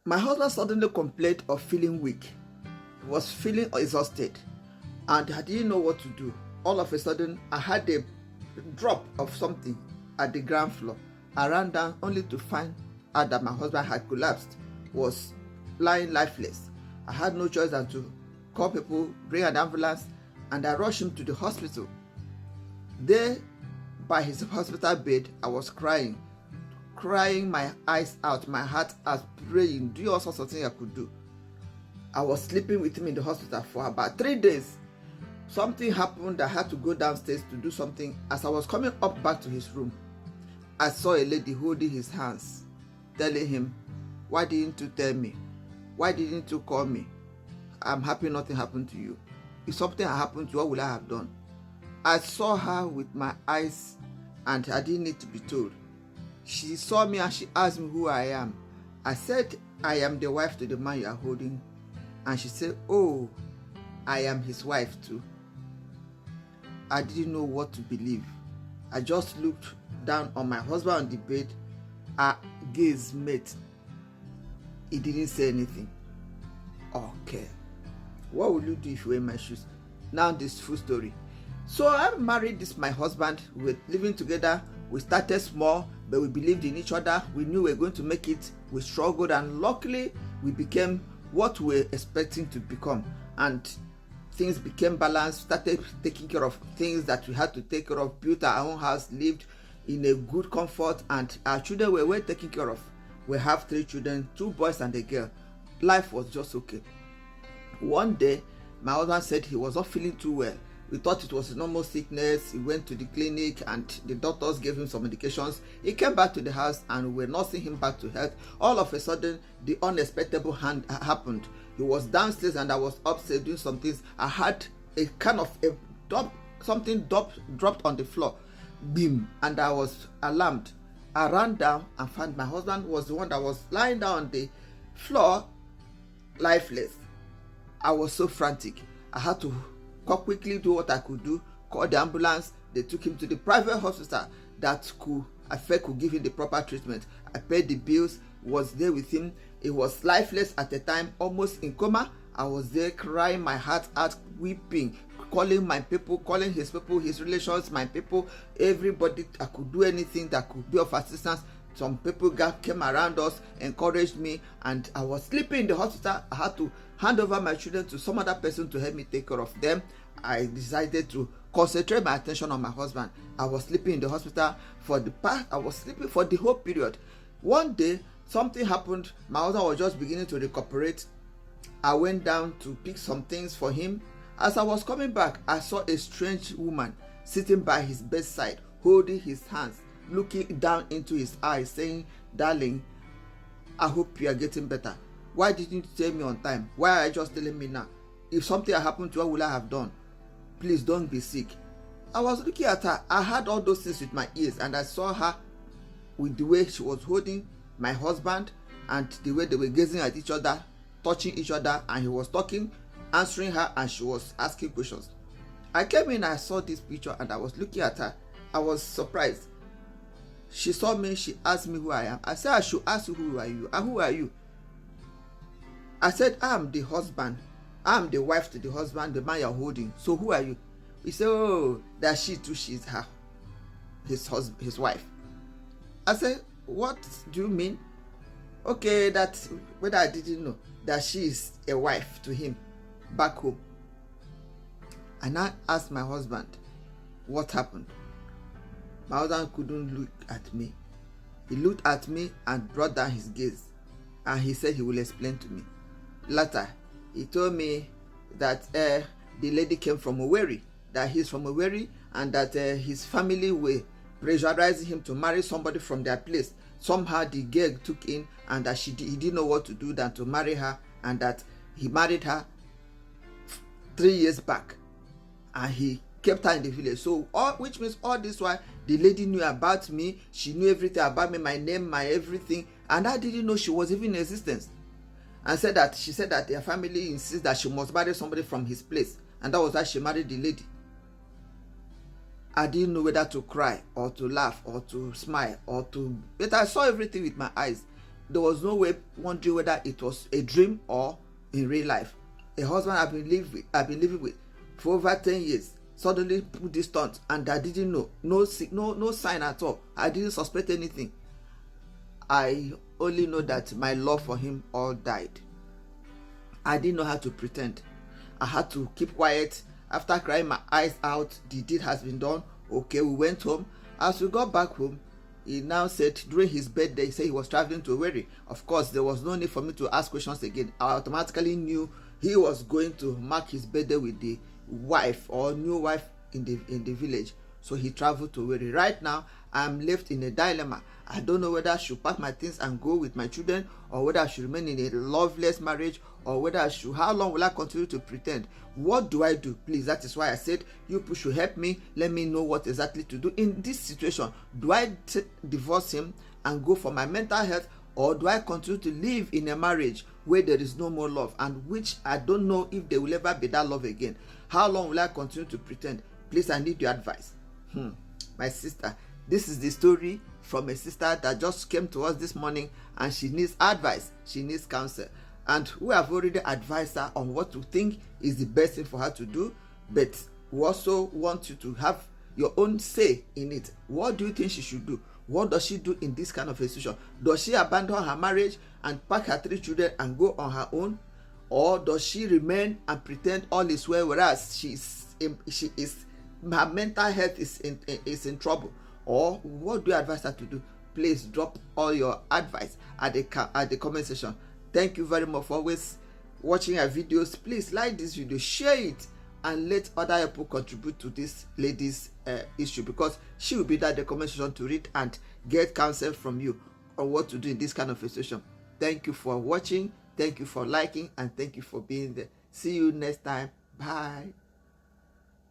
My husband suddenly complained of feeling weak. He was feeling exhausted and I didn't know what to do. All of a sudden, I had a drop of something at the ground floor. I ran down only to find out that my husband had collapsed, was lying lifeless. I had no choice than to call people, bring an ambulance, and I rushed him to the hospital. There, by his hospital bed, I was crying my eyes out, my heart out, praying, doing all sorts of things I could do. I was sleeping with him in the hospital for about 3 days. Something happened. I had to go downstairs to do something. As I was coming up back to his room, I saw a lady holding his hands, telling him, "Why didn't you tell me? Why didn't you call me? I'm happy nothing happened to you. If something had happened to you, what would I have done?" I saw her with my eyes and I didn't need to be told. She saw me and she asked me who I am. I said, "I am the wife to the man you are holding." And she said, "Oh, I am his wife too." I didn't know what to believe. I just looked down on my husband on the bed. Our gaze met. He didn't say anything. Okay. What would you do if you were in my shoes? Now this full story. So I married my husband. We were living together. We started small, but we believed in each other. We knew we were going to make it. We struggled, and luckily we became what we were expecting to become. And things became balanced, started taking care of things that we had to take care of, built our own house, lived in a good comfort, and our children were well taken care of. We have 3 children, 2 boys and a girl. Life was just okay. One day, my husband said he was not feeling too well. We thought it was a normal sickness. He went to the clinic and the doctors gave him some medications. He came back to the house and we were nursing him back to health. All of a sudden, the unexpected happened. He was downstairs and I was upstairs doing some things. I had a kind of something dropped on the floor. Beam, and I was alarmed. I ran down and found my husband was the one that was lying down on the floor, lifeless. I was so frantic. I had to quickly do what I could do, call the ambulance. They took him to the private hospital that could give him the proper treatment. I paid the bills, was there with him. He was lifeless at the time, almost in coma. I was there crying my heart out, weeping, calling my people, calling his people, his relations, my people, everybody. I could do anything that could be of assistance. Some people came around us, encouraged me, and I was sleeping in the hospital. I had to hand over my children to some other person to help me take care of them. I decided to concentrate my attention on my husband. I was sleeping in the hospital I was sleeping for the whole period. One day, something happened. My husband was just beginning to recuperate. I went down to pick some things for him. As I was coming back, I saw a strange woman sitting by his bedside, holding his hands, looking down into his eyes, saying, "Darling, I hope you are getting better. Why didn't you tell me on time? Why are you just telling me now? If something had happened to her, what would I have done? Please don't be sick." I was looking at her. I heard all those things with my ears, and I saw her with the way she was holding my husband and the way they were gazing at each other, touching each other, and he was talking, answering her, and she was asking questions. I came in, I saw this picture, and I was looking at her. I was surprised. She saw me, she asked me who I am. I said, "I should ask you who are you? And who are you?" I said, "I'm the husband. I'm the wife to the husband, the man you're holding. So who are you?" He said, "Oh, that she too, she's his wife." I said, "What do you mean?" Okay, that's what I didn't know, that she is a wife to him back home. And I asked my husband what happened. My husband couldn't look at me. He looked at me and brought down his gaze, and he said he will explain to me. Later, he told me that the lady came from Owerri, that he's from Owerri, and that his family were pressurizing him to marry somebody from their place. Somehow the girl took in, and that he didn't know what to do than to marry her, and that he married her 3 years back, and he kept her in the village. So which means all this while the lady knew about me. She knew everything about me, my name, my everything, and I didn't know she was even in existence. And she said that their family insists that she must marry somebody from his place, and that was why she married the lady. I didn't know whether to cry or to laugh or to smile but I saw everything with my eyes. there was no way wondering whether it was a dream or in real life. A husband I've been living with for over 10 years suddenly put this stunt, and I didn't know, no sign at all. I didn't suspect anything. I only know that my love for him all died. I didn't know how to pretend. I had to keep quiet. After crying my eyes out, the deed has been done. Okay, we went home. As we got back home, he now said during his birthday, he said he was traveling to Owerri. Of course, there was no need for me to ask questions again. I automatically knew he was going to mark his birthday with the wife or new wife in the village. So he traveled to Owerri. Right now, I'm left in a dilemma. I don't know whether I should pack my things and go with my children, or whether I should remain in a loveless marriage, or whether I should, how long will I continue to pretend? What do I do? Please, that is why I said you people should help me. Let me know what exactly to do in this situation. Do I divorce him and go for my mental health, or do I continue to live in a marriage where there is no more love, and which I don't know if there will ever be that love again? How long will I continue to pretend? Please, I need your advice. My sister, this is the story from a sister that just came to us this morning, and she needs advice, she needs counsel, and we have already advised her on what to think is the best thing for her to do, but we also want you to have your own say in it. What do you think she should do? What does she do in this kind of a situation? Does she abandon her marriage and pack her 3 children and go on her own, or does she remain and pretend all is well, whereas her mental health is in trouble? Or what do you advise her to do? Please drop all your advice at the comment section. Thank you very much for always watching our videos. Please like this video, share it, and let other people contribute to this lady's issue, because she will be there at the comment section to read and get counsel from you on what to do in this kind of a situation. Thank you for watching, thank you for liking, and thank you for being there. See you next time. Bye.